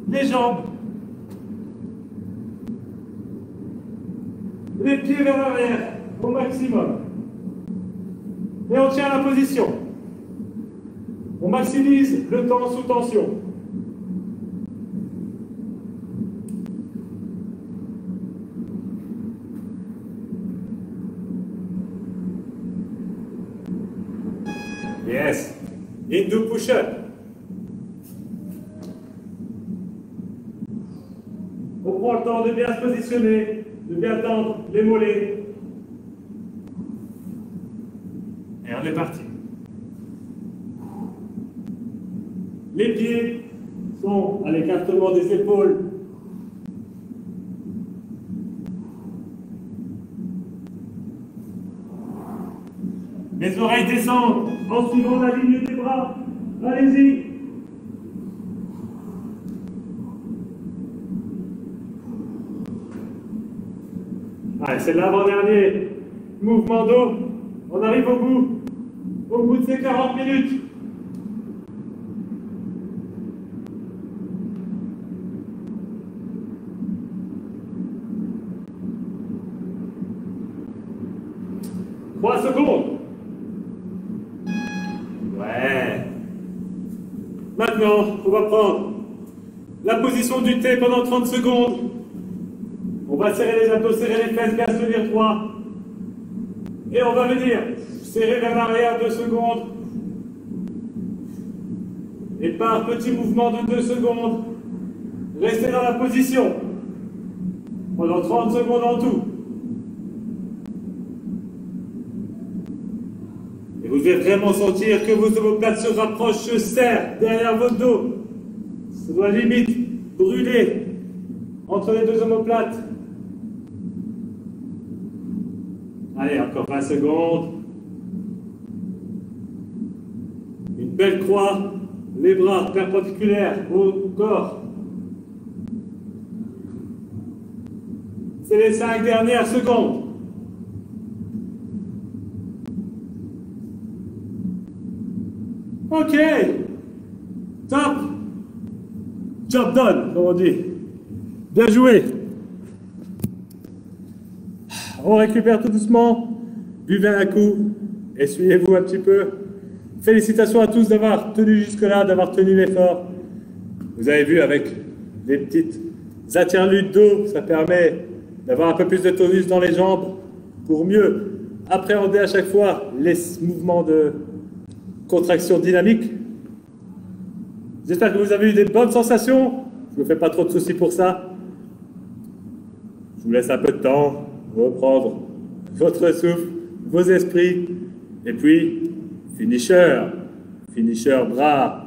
les jambes. Les pieds vers l'arrière, au maximum. Et on tient la position. On maximise le temps sous tension. Yes. Into push-up. On prend le temps de bien se positionner, de bien tendre les mollets. Et on est parti. Les pieds sont à l'écartement des épaules. Les oreilles descendent en suivant la ligne des bras. Allez-y. Allez, c'est l'avant-dernier mouvement d'eau. On arrive au bout de ces 40 minutes. « 3 secondes. Ouais. Maintenant, on va prendre la position du T pendant 30 secondes. On va serrer les abdos, serrer les fesses, bien se tenir droit. Et on va venir serrer vers l'arrière 2 secondes. Et par petit mouvement de 2 secondes, restez dans la position pendant 30 secondes en tout. Et vous devez vraiment sentir que vos omoplates se rapprochent, se serrent derrière votre dos. Ça doit limite brûler entre les 2 omoplates. Allez, encore 20 secondes. Une belle croix, les bras perpendiculaires au corps. C'est les 5 dernières secondes. Ok, top, job done, comme on dit. Bien joué. On récupère tout doucement, buvez un coup, essuyez-vous un petit peu. Félicitations à tous d'avoir tenu jusque-là, d'avoir tenu l'effort. Vous avez vu avec les petites interludes d'eau, ça permet d'avoir un peu plus de tonus dans les jambes pour mieux appréhender à chaque fois les mouvements de contraction dynamique. J'espère que vous avez eu des bonnes sensations. Je ne me fais pas trop de soucis pour ça. Je vous laisse un peu de temps, reprendre votre souffle, vos esprits. Et puis, finisher. Finisher bras.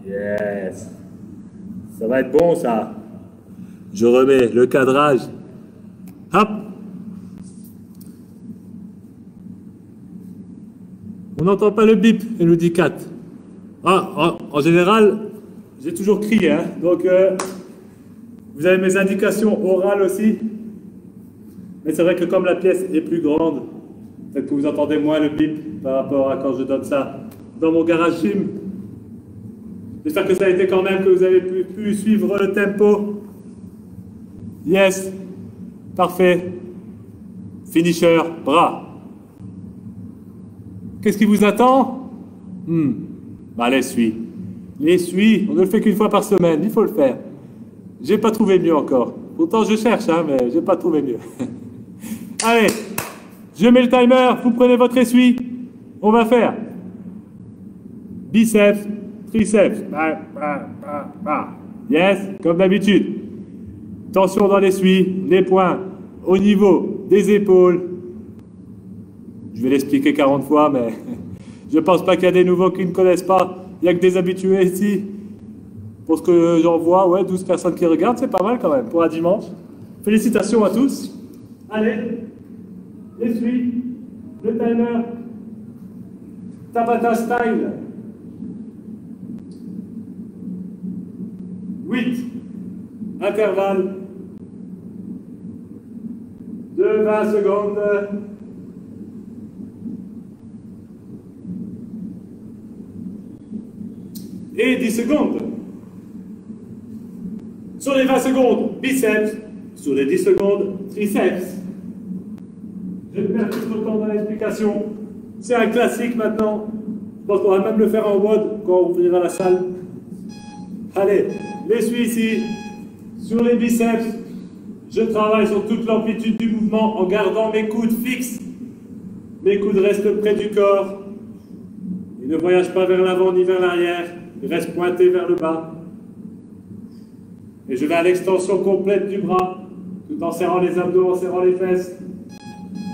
Yes. Ça va être bon ça. Je remets le cadrage. Hop. On n'entend pas le bip, elle nous dit 4. Ah, en général, j'ai toujours crié, hein. Donc, vous avez mes indications orales aussi. Mais c'est vrai que comme la pièce est plus grande, peut-être que vous entendez moins le bip par rapport à quand je donne ça dans mon garage gym. J'espère que ça a été quand même, que vous avez pu suivre le tempo. Yes, parfait. Finisher, bras. Qu'est-ce qui vous attend? Bah, l'essuie. L'essuie, on ne le fait qu'une fois par semaine, il faut le faire. J'ai pas trouvé mieux encore. Pourtant, je cherche, hein, mais j'ai pas trouvé mieux. Allez, je mets le timer, vous prenez votre essuie. On va faire biceps, triceps. Yes, comme d'habitude. Tension dans l'essuie, les poings au niveau des épaules. Je vais l'expliquer 40 fois, mais je pense pas qu'il y a des nouveaux qui ne connaissent pas. Il n'y a que des habitués ici. Pour ce que j'en vois, ouais, 12 personnes qui regardent, c'est pas mal quand même pour un dimanche. Félicitations à tous. Allez, l'essuie, le timer, Tabata style. 8, intervalle, de 20 secondes. Et 10 secondes. Sur les 20 secondes, biceps. Sur les 10 secondes, triceps. Je vais perdre tout le temps dans l'explication. C'est un classique maintenant. Je pense qu'on va même le faire en mode quand on ouvrira la salle. Allez, l'essuie ici. Sur les biceps, je travaille sur toute l'amplitude du mouvement en gardant mes coudes fixes. Mes coudes restent près du corps. Ils ne voyagent pas vers l'avant ni vers l'arrière. Ils restent pointés vers le bas. Et je vais à l'extension complète du bras, tout en serrant les abdos, en serrant les fesses.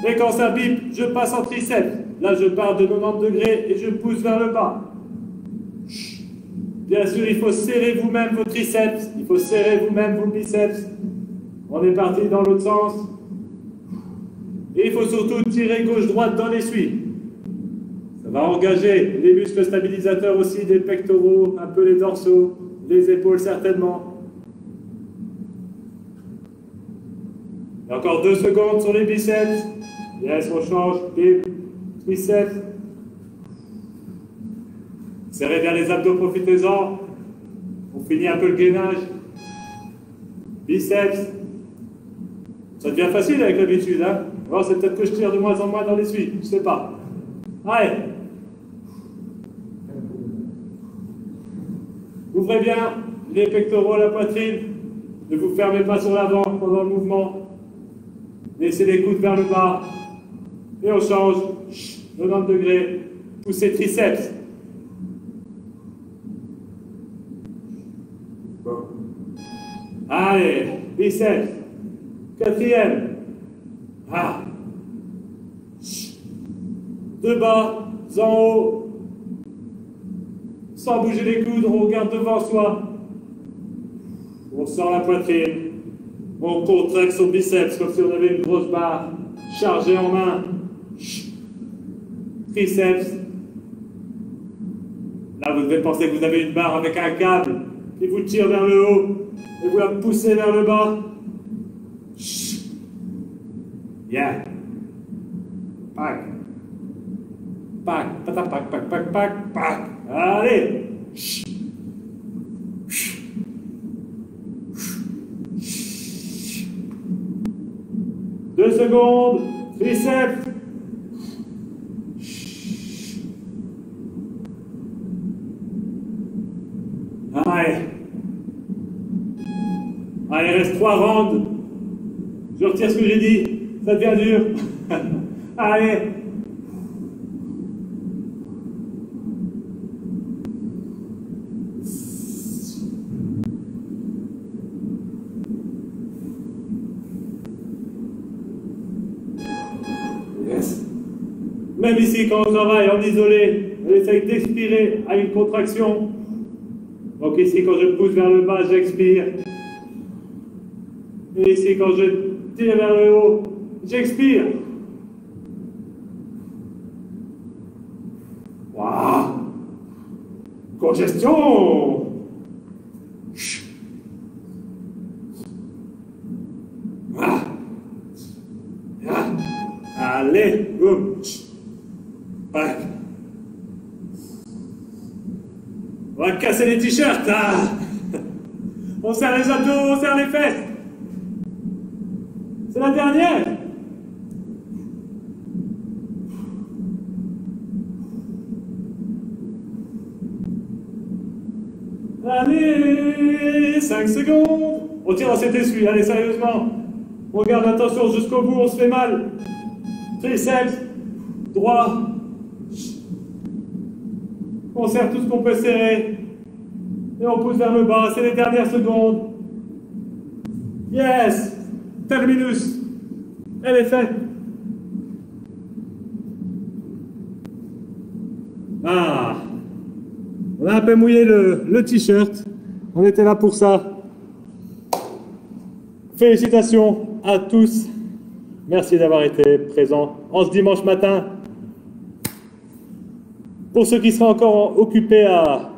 Et quand ça bip, je passe en triceps. Là, je pars de 90 degrés et je pousse vers le bas. Bien sûr, il faut serrer vous-même vos triceps. Il faut serrer vous-même vos biceps. On est parti dans l'autre sens. Et il faut surtout tirer gauche-droite dans l'essuie. Ça va engager les muscles stabilisateurs aussi, des pectoraux, un peu les dorsaux, les épaules certainement. Et encore 2 secondes sur les biceps. Yes, on change. Bim, triceps. Serrez bien les abdos, profitez-en. On finit un peu le gainage. Biceps. Ça devient facile avec l'habitude, hein. Alors c'est peut-être que je tire de moins en moins dans l'essuie, je sais pas. Allez. Ouvrez bien les pectoraux, la poitrine. Ne vous fermez pas sur l'avant pendant le mouvement. Laissez les coudes vers le bas. Et on change. 90 degrés. Poussez triceps. Allez, biceps. 4e. Ah. De bas, en haut. Sans bouger les coudes, on regarde devant soi. On sort la poitrine. On contracte son biceps comme si on avait une grosse barre chargée en main. Triceps. Là, vous devez penser que vous avez une barre avec un câble qui vous tire vers le haut et vous la poussez vers le bas. Yeah. Pac. Pac. Pac, pac, pac, pac, pac, pac. Allez. 2 secondes. Triceps. Allez. Allez, il reste 3 rounds. Je retire ce que j'ai dit. Ça devient dur. Allez. Yes. Même ici, quand on travaille en isolé, on essaye d'expirer à une contraction. Donc ici, quand je pousse vers le bas, j'expire. Et ici, quand je tire vers le haut, j'expire. Congestion. Ah. Ah. Allez, boum. Ouais. On va casser les t-shirts, hein. On serre les abdos, on serre les fesses. C'est la dernière. Allez, 5 secondes. On tire dans cet essuie, allez, sérieusement. On garde l'attention jusqu'au bout, on se fait mal. Triceps, droit. On serre tout ce qu'on peut serrer. Et on pousse vers le bas, c'est les dernières secondes. Yes, terminus. Elle est faite. Ah, on a un peu mouillé le t-shirt. On était là pour ça. Félicitations à tous. Merci d'avoir été présents en ce dimanche matin. Pour ceux qui seraient encore occupés à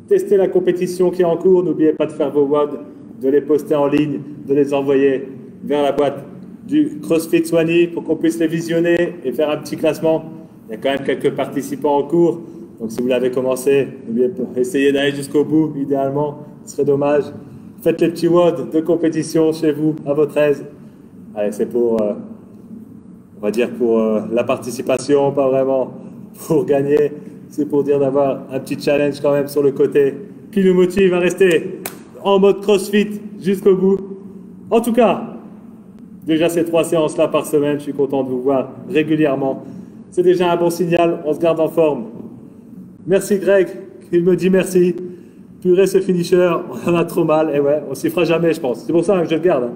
tester la compétition qui est en cours, n'oubliez pas de faire vos WOD, de les poster en ligne, de les envoyer vers la boîte du CrossFit Soigny pour qu'on puisse les visionner et faire un petit classement. Il y a quand même quelques participants en cours, donc si vous l'avez commencé, n'oubliez pas, essayez d'aller jusqu'au bout, idéalement, ce serait dommage. Faites les petits WOD de compétition chez vous, à votre aise. Allez, c'est pour, on va dire pour la participation, pas vraiment pour gagner. C'est pour dire d'avoir un petit challenge quand même sur le côté qui nous motive à rester en mode CrossFit jusqu'au bout. En tout cas, déjà ces 3 séances-là par semaine, je suis content de vous voir régulièrement. C'est déjà un bon signal, on se garde en forme. Merci Greg, il me dit merci. Purée ce finisher, on en a trop mal. Et ouais, on s'y fera jamais je pense. C'est pour ça que je le garde.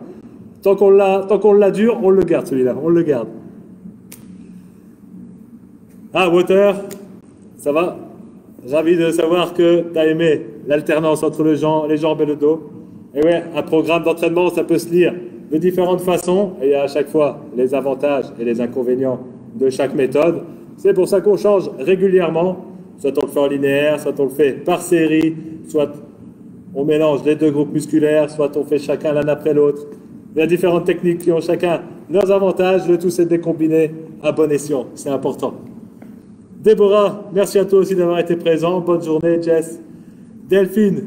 Tant qu'on l'a dur, on le garde celui-là, on le garde. Ah, Water, ça va? Ravi de savoir que tu as aimé l'alternance entre les jambes et le dos. Et ouais, un programme d'entraînement, ça peut se lire de différentes façons. Et il y a à chaque fois les avantages et les inconvénients de chaque méthode. C'est pour ça qu'on change régulièrement. Soit on le fait en linéaire, soit on le fait par série, soit on mélange les 2 groupes musculaires, soit on fait chacun l'un après l'autre. Il y a différentes techniques qui ont chacun leurs avantages. Le tout, c'est de les combiner à bon escient. C'est important. Déborah, merci à toi aussi d'avoir été présent. Bonne journée, Jess. Delphine.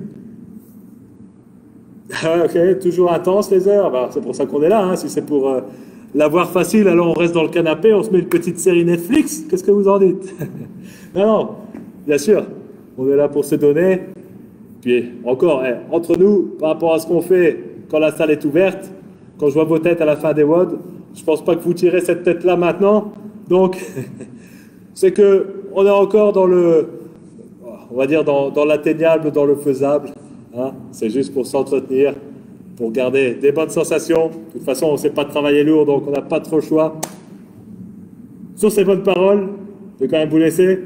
Ok, toujours intense les heures. Bah, c'est pour ça qu'on est là. Hein. Si c'est pour l'avoir facile, alors on reste dans le canapé, on se met une petite série Netflix. Qu'est-ce que vous en dites? Non, bien sûr. On est là pour se donner. Puis encore, entre nous, par rapport à ce qu'on fait quand la salle est ouverte, quand je vois vos têtes à la fin des WOD, je pense pas que vous tirez cette tête-là maintenant. Donc, c'est que on est encore dans le, on va dire dans l'atteignable, dans le faisable. Hein. C'est juste pour s'entretenir, pour garder des bonnes sensations. De toute façon, on ne sait pas travailler lourd, donc on n'a pas trop le choix. Sur ces bonnes paroles, je vais quand même vous laisser.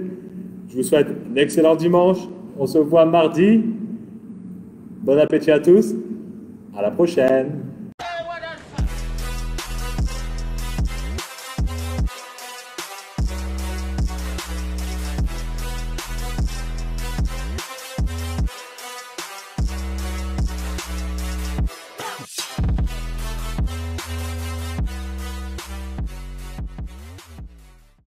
Je vous souhaite un excellent dimanche. On se voit mardi. Bon appétit à tous. À la prochaine.